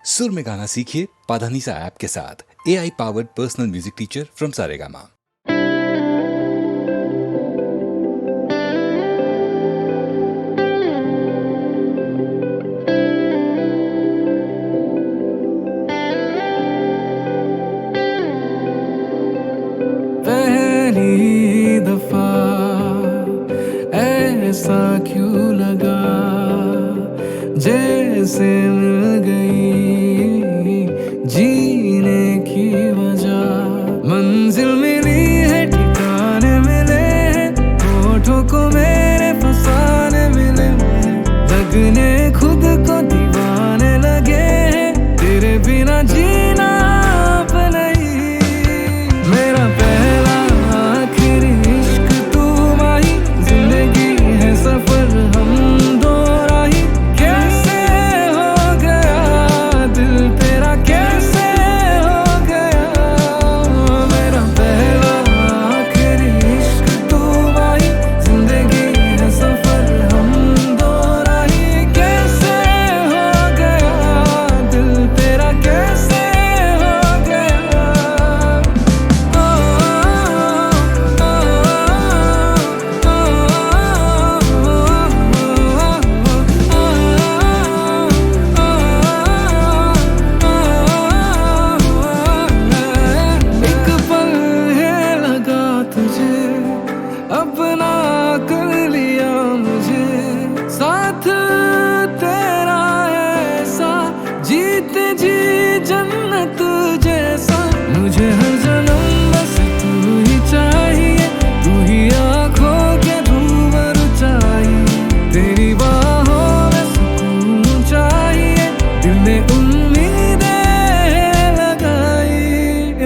सुर में गाना सीखिए पाधानीसा ऐप के साथ। AI powered personal music teacher from Saregama. पहली दफा ऐसा क्यों लगा जैसे मिल गई जीने की वजह। मंजिल मिली है, ठिकाने मिले हैं, होठों को मेरे फसाने मिले, लगने खुद को दीवाने लगे हैं, तेरे बिना जीना अब नहीं। मेरा पहला आखिरी इश्क तू माही, जिंदगी है सफर हम दो राही। कैसे हो गया दिल तेरा, कैसे हो गया। मेरा पहला आखिरी इश्क तू माही, जिंदगी है सफर हम दो राही। कैसे हो गया दिल तेरा, कैसे हो गया। एक पल है लगा तुझे, अपना कर लिया मुझे, साथ तेरा ऐसा जीते जी जन्नत जैसा। मुझे हर जन्म बस तू ही चाहिए, तू ही आँखों के धूवर चाहिए, तेरी बाहों में सुकून चाहिए, दिल ने उम्मीदें लगाई।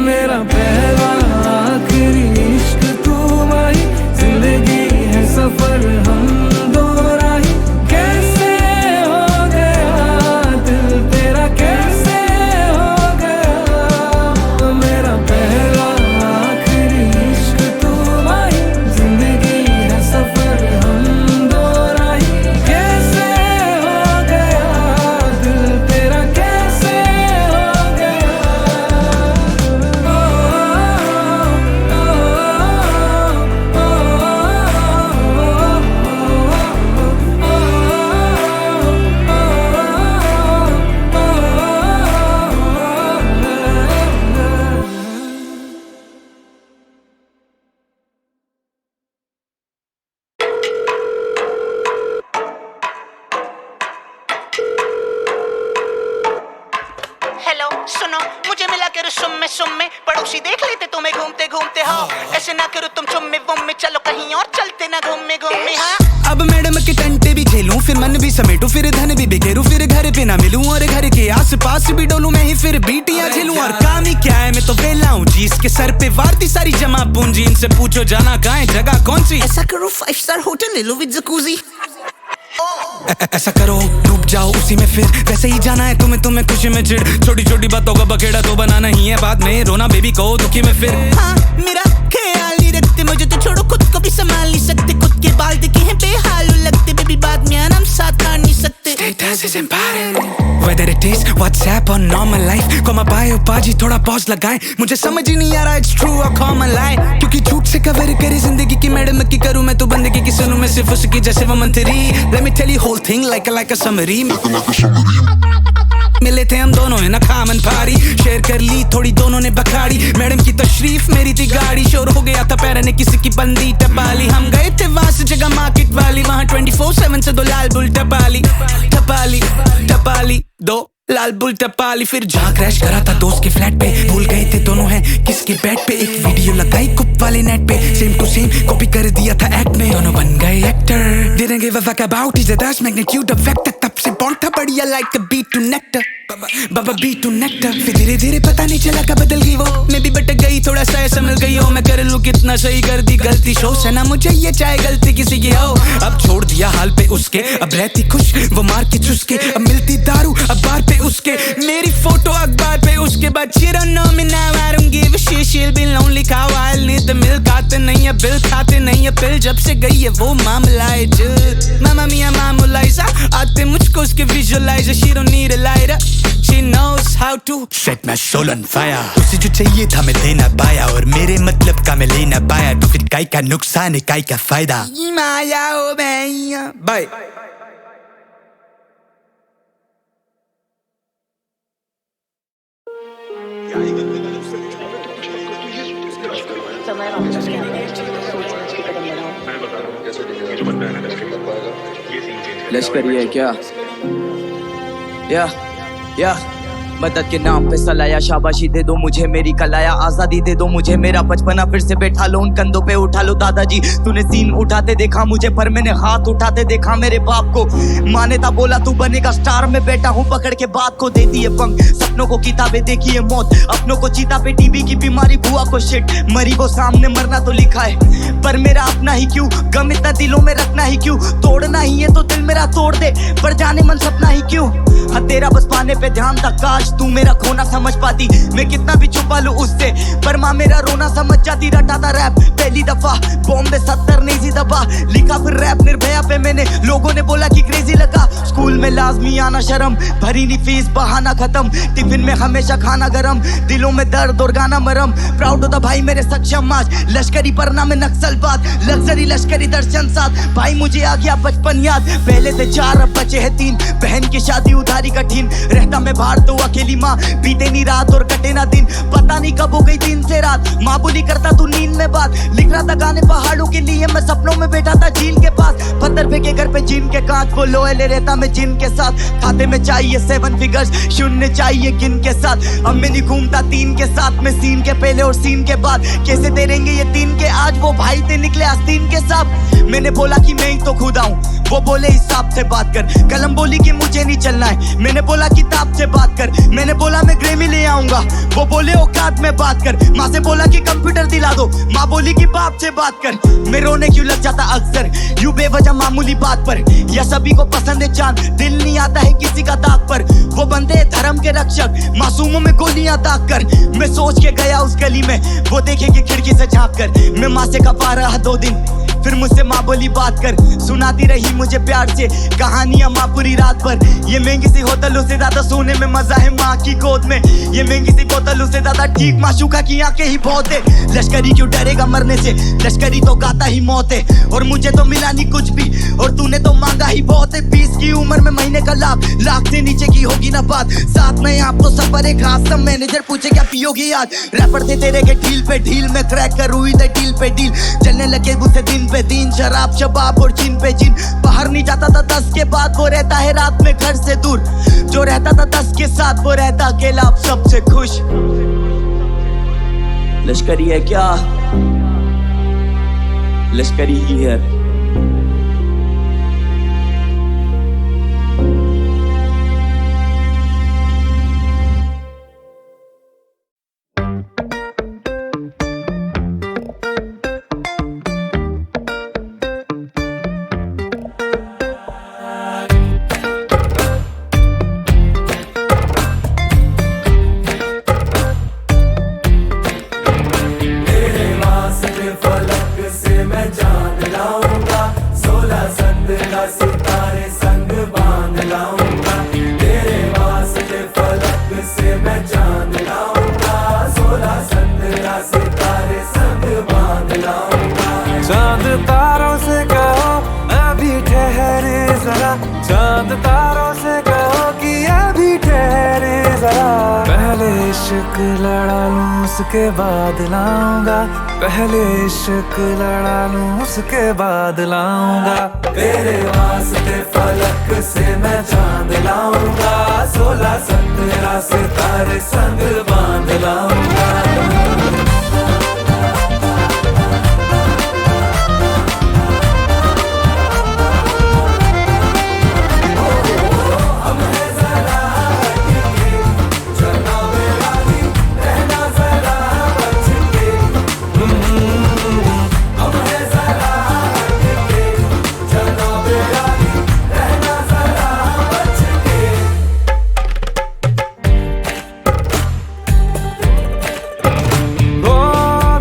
मेरा पहला आखिरी इश्क तू माही, जिंदगी है सफर हम दो राही। कैसे हो गया दिल तेरा, कैसे हो गया। मेरा पहला आखिरी इश्क तू माही, जिंदगी है सफर हम दो राही। कैसे हो गया दिल तेरा, कैसे हो गया। हेलो सुनो, मुझे मिला कर सुम्मे पड़ोसी देख लेते तुम्हें घूमते घूमते। हो ऐसे ना करो तुम चुम्मे वुम्मे, चलो कहीं और चलते ना घूमे घूमे। हाँ अब मैडम के टंटे भी खेलूं, फिर मन भी समेटूं, फिर धन भी बिखेरूं, फिर घर पे ना मिलूं और घर के आस पास भी डोलूं, मैं ही फिर बीटियां झेलूं। और काम ही क्या है, मैं तो वेला हूं जी, इसके सर पे वारती सारी जमा पूंजी। इनसे पूछो जाना कहाँ है, जगह कौन सी। ऐसा करो 5 स्टार होटल ले लो विद जकूजी। ऐसा करो डूब जाओ उसी में, फिर वैसे ही जाना है तुम्हें खुशी में चिढ़। छोटी छोटी बातों का बखेड़ा तो बनाना ही है, बाद में रोना बेबी को दुखी में फिर। हाँ मेरा ख्याल नहीं रखते, मुझे तो छोड़ो खुद को भी संभाल नहीं सकते, खुद के बाल दिखे हैं बेहाल लगते, बेबी बाद में आना हम साथ काट नहीं सकते। Status is important, whether it is WhatsApp or normal life। को मैं पाए पाजी थोड़ा पॉज लगाए, मुझे समझ ही नहीं आ रहा it's true or common lie। क्योंकि झूठ से कवर करे जिंदगी की मैडम की करूँ मैं तो बंदगी की सुनूं मैं सिर्फ उसकी जैसे वो मंत्री। Let me tell you whole thing like a summary। मिले थे हम दोनों है ना खामन भारी, शेयर कर ली थोड़ी दोनों ने बखाड़ी। मैडम की तशरीफ मेरी थी गाड़ी, शोर हो गया था पैर ने किसी की बंदी टपाली। हम गए थे वहां से जगह मार्केट वाली, वहां 24/7 से 2 लाल बुल टपाली टपाली टपाली 2 लाल बुल टपाली। फिर जहाँ क्रैश करा था दोस्त के फ्लैट पे, भूल गए थे दोनों हैं किसके बेड पे। एक वीडियो लगाई कुप वाले नेट पे, सेम टू सेम कॉपी कर दिया था एक्ट में, दोनों बन गए actor. Didn't give a fuck about his that's magnitude effect, तब से बॉन्ड था बढ़िया like a beat to nectar। बाबा बीट टू नेक्टर। फिर धीरे धीरे पता नहीं चला कब बदल गई वो, मैं भी भटक गई थोड़ा सा संभल गई हो। मैं कर लूं कितना सही कर दी गलती, शो से ना मुझे ये चाहे गलती किसी की हो। अब छोड़ दिया हाल पे उसके, अब रहती खुश वो मार के चुसके। अब मिलती दारू अब बार पे उसके, मेरी फोटो अखबार पे उसके बाद। She don't know me now, I don't give a shit, she'll be lonely cow, I'll need the milk। आते नहीं है बिल, खाते नहीं है पिल, जब से गई है वो मामला है जिल। मामा मिया मामूलाइजा, आते मुझको उसके visualiser. She don't need a lighter, she know about to set my soul on fire. उसे जो चाहिए था मैं दे ना पाया और मेरे मतलब का मैं ले ना पाया, तो फिर काय का नुकसान है काय का फायदा. माया ओ मैया बाय. लश्करी है क्या? या मदद के नाम पे सलाया, शाबाशी दे दो मुझे मेरी कलाया, आजादी दे दो मुझे मेरा बचपना, फिर से बैठा लो उन कंधों पे उठा लो. दादाजी तूने सीन उठाते देखा मुझे, पर मैंने हाथ उठाते देखा मेरे बाप को. माँ ने था बोला तू बनेगा स्टार, मैं बैठा हूँ पकड़ के बात को. देती है पंख सपनों को किताबें, देखी है मौत अपनों को चीता पे, टीबी की बीमारी बुआ को शिट, मरी को सामने मरना तो लिखा है, पर मेरा अपना ही क्यों, गम इतना दिलों में रखना ही क्यों, तोड़ना ही है तो दिल मेरा तोड़ दे, पर जाने मन सपना ही क्यों. हाँ तेरा बस पाने पे ध्यान था, काश तू मेरा खोना समझ पाती, मैं कितना भी छुपा लूं उससे, पर माँ मेरा रोना समझ जाती. रटा था रैप पहली दफा बॉम्बे 70 नहीं दबा, लिखा फिर रैप निर्भया पे मैंने, लोगों ने बोला कि क्रेजी लगा. स्कूल में लाजमी आना शर्म, भरी नहीं फीस बहाना खत्म, टिफिन में हमेशा खाना गरम, दिलों में दर्द और गाना मरम. प्राउड होता भाई मेरे सक्षम आज, लश्करी पर नाम नक्सलबाद, लग्जरी लश्करी दर्शन साथ. भाई मुझे आ गया बचपन याद, पहले से 4 अब बचे हैं 3, बहन की शादी उधारी कठिन, रहता मैं बाहर तो अकेली माँ, बीते नहीं रात और कटे ना दिन, पता नहीं कब हो गई दिन से रात. माँ बोली करता तू नींद में बात, लिख रहा था गाने पहाड़ों के लिए, मैं सपनों में बैठा था झील के पास, पत्थर फेंके घर पे जिन के कांच, वो लोहे ले रहता मैं जिन के साथ. खाते में चाहिए 7 फिगर्स, शून्य चाहिए गिन के साथ, अब मैं नहीं घूमता 3 के साथ, मैं सीन के पहले और सीन के बाद, कैसे तेरेंगे ये 3 के आज, वो भाई थे निकले आस्तीन के साथ. मैंने बोला कि मैं ही तो खुद आऊं, वो बोले हिसाब से बात कर, कलम बोली कि मुझे नहीं चलना है, मैंने बोला किताब से बात कर, मैंने बोला मैं ग्रेमी ले आऊंगा, वो बोले औकात में बात कर, माँ से बोला कि कंप्यूटर दिला दो, माँ बोली कि बाप से बात कर. मैं रोने क्यों लग जाता अक्सर यूं बेवजह मामूली बात पर, या सभी को पसंद है चांद, दिल नहीं आता है किसी का दाग पर, वो बंदे हैं धर्म के रक्षक, मासूमों में गोलियां दाग कर. मैं सोच के गया उस गली में, वो देखेंगे खिड़की से झांक कर, मैं माँ से कपा रहा 2 दिन, फिर मुझसे माँ बोली बात कर, सुनाती रही मुझे प्यार से कहानियां माँ पूरी रात भर. ये महंगी सी होटलों से ज्यादा सोने में मजा है माँ की गोद में, ये महंगी सी बोतलों से ज्यादा ठीक माशूका की आंखें ही बहुत है. लश्करी क्यों डरेगा मरने से, लश्करी तो गाता ही मौत है, और मुझे तो मिला नहीं कुछ भी, और तूने तो मांगा ही बहुत है. 20 की उम्र में महीने का लाभ, लाख से नीचे की होगी ना बात, साथ में आप तो सफर एक खास. सब मैनेजर पूछे क्या पियोगी आज, रैपर थे तेरे के ढील पे ढील, में क्रैक कर हुई थे डील पे डील, चलने लगे मुझसे दिन पे दिन, शराब शबाब और जिन पे जिन, बाहर नहीं जाता था 10 के बाद, वो रहता है रात में घर से दूर, जो रहता था 10 के साथ वो रहता अकेला अब सबसे खुश. लश्करी है क्या? लश्करी ही है. चांद तारों से कहो अभी ठहरे जरा, चांद तारों से कहो कि अभी ठहरे जरा, पहले इश्क लड़ा लूं उसके बाद लाऊंगा, पहले इश्क लड़ा लूं उसके बाद लाऊंगा. तेरे वास्ते फलक से मैं चांद लाऊंगा, 16 17 सितारे संग बांध लाऊंगा.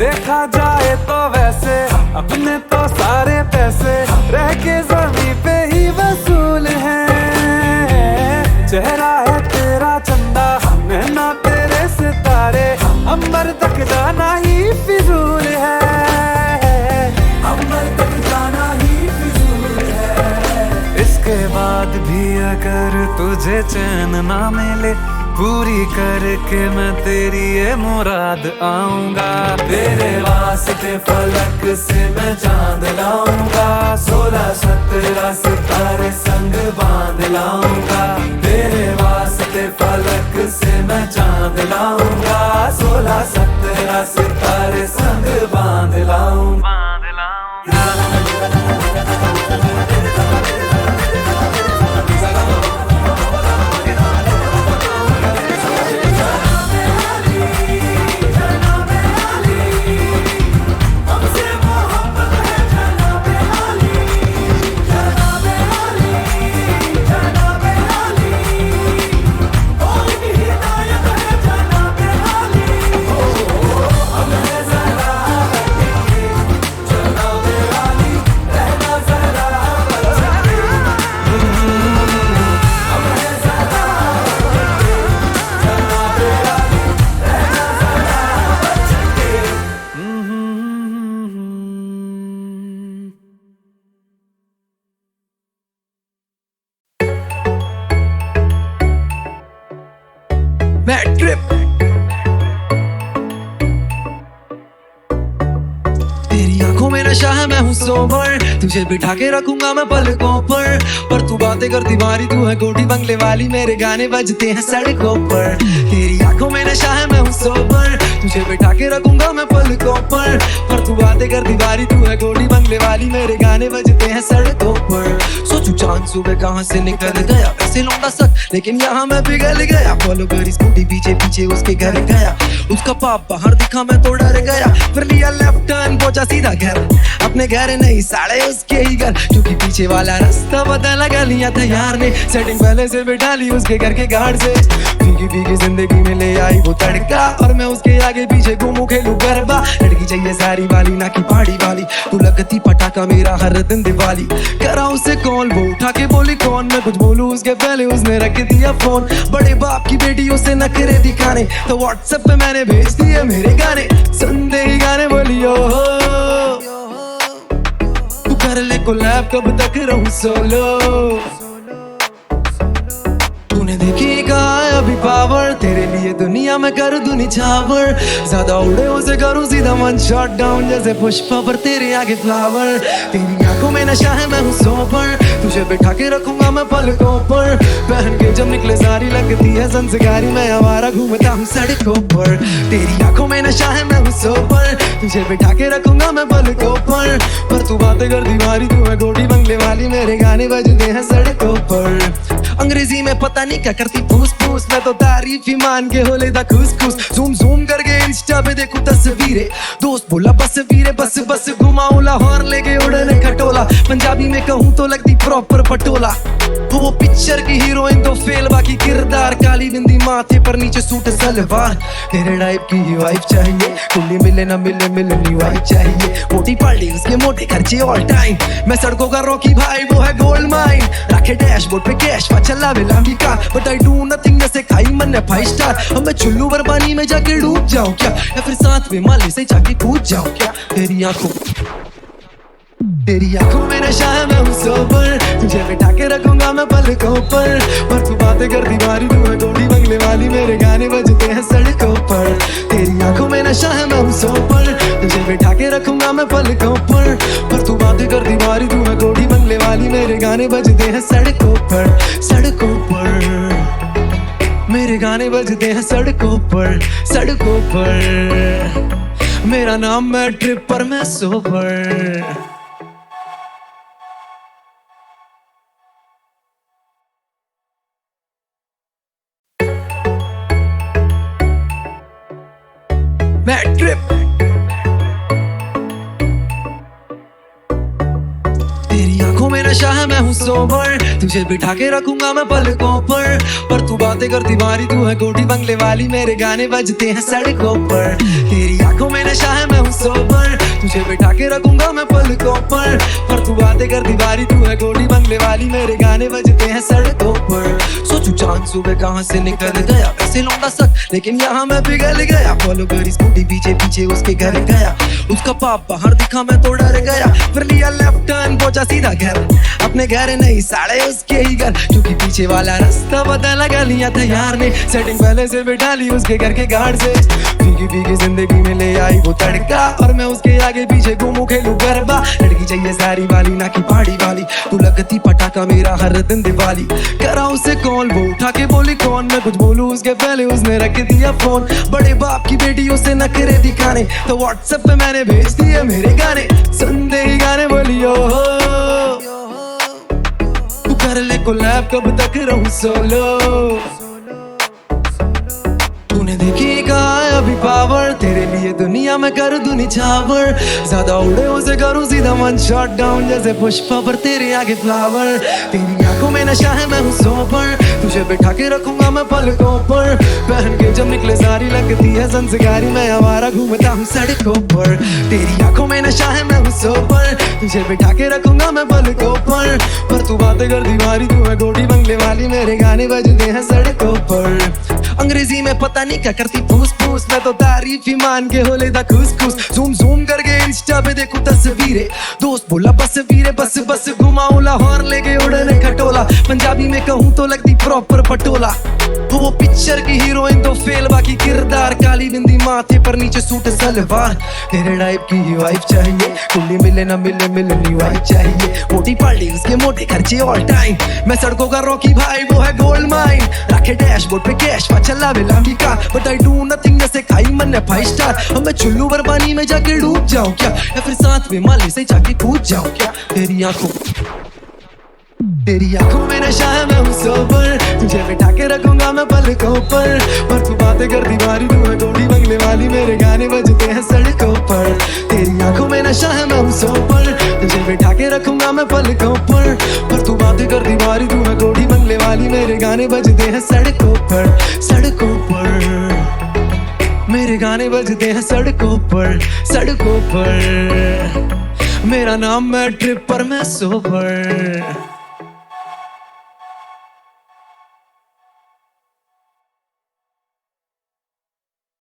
देखा जाए तो वैसे अपने तो सारे पैसे रह के जमीन पे ही वसूल हैं. चेहरा है तेरा चंदा, नैना अंबर तक जाना ही फिजूल है, अंबर तक जाना ही फिजूल है। इसके बाद भी अगर तुझे चैन ना मिले, पूरी करके मैं तेरी ये मुराद आऊंगा। तेरे वास्ते फलक से मैं चांद लाऊंगा, 16-17 सितारे संग बांध लाऊंगा। तेरे वास्ते फलक से मैं चांद लाऊंगा, 16-17 सितारे संग बांध लाऊंगा। तेरी आंखों में नशा है, मैं हूँ सोबर, तुझे बिठा के रखूंगा मैं पलकों पर तू बातें करती मारी, तू है कोठी बंगले वाली, मेरे गाने बजते हैं सड़कों पर। तेरी आंखों में नशा है, मैं हूँ सोबर, तुझे बिठा के रखूंगा मैं पलकों पर तू बातें करती मारी, तू है कोठी बंगले वाली, मेरे गाने बजते हैं सड़कों पर। सोचू चांद सुबह कहाँ से निकल गया, वैसे लौंडा सक लेकिन यहाँ मैं पिघल गया। फॉलो करी स्कूटी पीछे पीछे उसके घर गया, उसका पाप बाहर दिखा मैं तो डर गया। फिर लिया लेफ्ट टर्न पहुंचा सीधा घर, अपने घर नहीं साड़े उसके ही घर, क्योंकि पीछे वाला रास्ता पता लगा लिया था यार ने। सेटिंग पहले से बिठा ली उसके घर के गार्ड से, भीगी भीगी जिंदगी में ले आई वो तड़का, और मैं उसके आगे पीछे घूमू खेलू गरबा। लड़की चाहिए सारी वाली ना की पहाड़ी वाली, तू लगती पटाखा मेरा हर दिन दिवाली। करा उसे कॉल वो उठा के बोली कौन, मैं कुछ बोलूं उसके पहले उसने रख दिया फोन। बड़े बाप की बेटी उसे नखरे दिखाने, तो व्हाट्सएप पे मैंने भेज दिए मेरे गाने, सुनते ही गाने बोलियो तू कर ले कोलैब, कब तक रहूं सोलो। तूने देखी कहा है अभी पावर, तेरे लिए दुनिया में कर दूं निछावर। ज्यादा उड़े उसे करूं सीधा वन शॉट डाउन, जैसे पुष्पा पर तेरे आगे फ्लावर। तेरी आंखों में नशा है, मैं हूँ सोबर, तुझे बिठा के रखूंगा मैं पलकों पर। पहन के जब निकले सारी लगती है संस्कारी, मैं आवारा घूमता हूँ सड़कों पर। तेरी आंखों में नशा है, मैं हूँ सोबर, तुझे बिठा के रखूंगा मैं पलकों पर तू बातें कर दीवारी, तू है कोठी बंगले वाली, मेरे गाने बजते हैं सड़कों पर। अंग्रेजी में पता नहीं क्या करती फूस फूस, मैं तो तारीफ ही मान के हो लेता खुश खुश। जूम जूम करके इंस्टा पे देखूं तस्वीरें, दोस्त बोला बस वीरे बस बस घुमाऊं लाहौर लेके उड़ने खटोला। पंजाबी में कहूँ तो लगती प्रॉपर पटोला, वो पिक्चर की हीरोइन तो फेल, बाकी किरदार काली बिंदी माथे पर नीचे सूट सलवार। तेरे टाइप की ही वाइफ चाहिए, कुल्ली मिले ना मिले मिलनी वाइफ चाहिए। मोटी पार्टी उसके मोटे खर्चे ऑल टाइम, मैं सड़कों का रॉकी भाई वो है गोल्ड माइन। रखे डैशबोर्ड पे कैश चला वे लंबी car, but I do nothing जैसे खाई मन 5 स्टार। अब मैं चुल्लू भर पानी में जाके डूब जाऊं क्या, या फिर साथ में माले से जाके कूद जाऊं क्या। तेरी आंखों में नशा है, मैं हूँ सोबर, तुझे बिठा के रखूंगा मैं पलकों पर तू बातें करती मारी, तू है कोठी बंगले वाली, मेरे गाने बजते हैं सड़कों पर। तेरी आंखों में नशा है, मैं हूँ सोबर, तुझे बिठा के रखूंगा मैं पलकों पर तू बातें करती मारी, तू है कोठी बंगले वाली, मेरे गाने बजते हैं सड़कों पर। सड़कों पर मेरे गाने बजते हैं सड़कों पर मेरा नाम मैं ट्रिप पर मैं सोबर। तेरी आंखों में नशा है, मैं हूँ सोबर, तुझे बिठा के रखूंगा मैं पलकों पर तू बातें करती मारी, तू है कोठी बंगले वाली, मेरे गाने बजते हैं सड़कों पर। तेरी आंखों आंखों में नशा है मैं हूँ सोबर, तुझे बिठा के रखूंगा मैं पलकों पर तू बातें कर दीवारी, तू है गोली बंगले वाली, मेरे गाने बजते हैं सड़कों पर। सोचू चांद सुबह कहाँ से निकल गया, वैसे लौंडा सक लेकिन यहाँ मैं पिघल गया। फॉलो करी स्कूटी पीछे पीछे उसके घर गया, उसका पाप बाहर दिखा मैं तो डर गया। फिर लिया लेफ्ट टर्न पहुंचा सीधा घर, अपने घर नहीं साड़े उसके ही घर, क्योंकि पीछे वाला रास्ता पता लगा लिया था यार ने। सेटिंग पहले से बिठा ली उसके घर के गार्ड से, फीकी फीकी जिंदगी में ले आई वो तड़का, और मैं उसके आगे पीछे घूमू खेलू गरबा। लड़की चाहिए सारी वाली ना की पहाड़ी वाली, तू लगती पटाखा मेरा हर दिन दिवाली। करा उसे कॉल वो उठा के बोली कौन, मैं कुछ बोलूं उसके पहले उसने रख दिया फोन। बड़े बाप की बेटी उसे नखरे दिखाने, तो व्हाट्सएप पे मैंने भेज दिए मेरे गाने, सुन दे गाने बोलियो तू कर ले कोलैब, कब तक रहूं सोलो। तूने देखी कहा है अभी पावर, तेरे लिए दुनिया में कर दूं निछावर। ज्यादा उड़े उसे करूं सीधा वन शॉट डाउन, जैसे पुष्पा पर तेरे आगे फ्लावर। तेरी आंखों में नशा है मैं हूँ सोबर, तुझे बिठा के रखूंगा मैं पलकों पर। पहन के जब निकले सारी लगती है संस्कारी, मैं आवारा घूमता हूँ सड़कों पर। तेरी आंखों में नशा है मैं हूँ सोबर, तुझे बिठा के रखूंगा मैं पलकों पर तू बातें कर दीवारी, तू है गोटी बंगले वाली, मेरे गाने बजते हैं सड़कों पर। अंग्रेजी में पता नहीं क्या करती फूस फूस, मैं तो तारीफ ही मान के हो लेता खुश खुश। जूम जूम करके इंस्टा पे देखूं तस्वीरें, दोस्त बोला बस वीरे बस बस घुमाऊं लाहौर लेके उड़ने खटोला। पंजाबी में कहूँ तो लगती प्रॉपर पटोला, वो पिक्चर की हीरोइन तो फेल, बाकी किरदार काली बिंदी माथे पर नीचे सूट सलवार। तेरे टाइप की ही वाइफ चाहिए, कुल्ली मिले ना मिले मिलनी वाइफ चाहिए। मोटी पार्टी उसके मोटे खर्चे ऑल टाइम, मैं सड़कों का रॉकी भाई वो है गोल्ड माइन। रखे डैशबोर्ड पे कैश चला वे लांबी car, but I do nothing जैसे खाई मन 5 स्टार। अब मैं चुल्लू भर पानी में जाके डूब जाऊं क्या, या फिर साथ में माले से जाके कूद जाऊं क्या। तेरी आंखों में नशा है मैं हूँ सोबर, तुझे बिठा के रखूंगा मैं पलकों पर तू बातें कर दीवारी, तू है गोटी बंगले वाली, मेरे गाने बजते हैं सड़कों पर। तेरी आंखों में नशा है मैं हूँ सोबर, तुझे बिठा के रखूंगा मैं पलकों पर तू बातें कर दीवारी, तू है गोटी बंगले वाली, मेरे गाने बजते हैं सड़कों पर। सड़कों पर मेरे गाने बजते हैं सड़कों पर। मेरा नाम मैं ट्रिप पर मैं सोबर।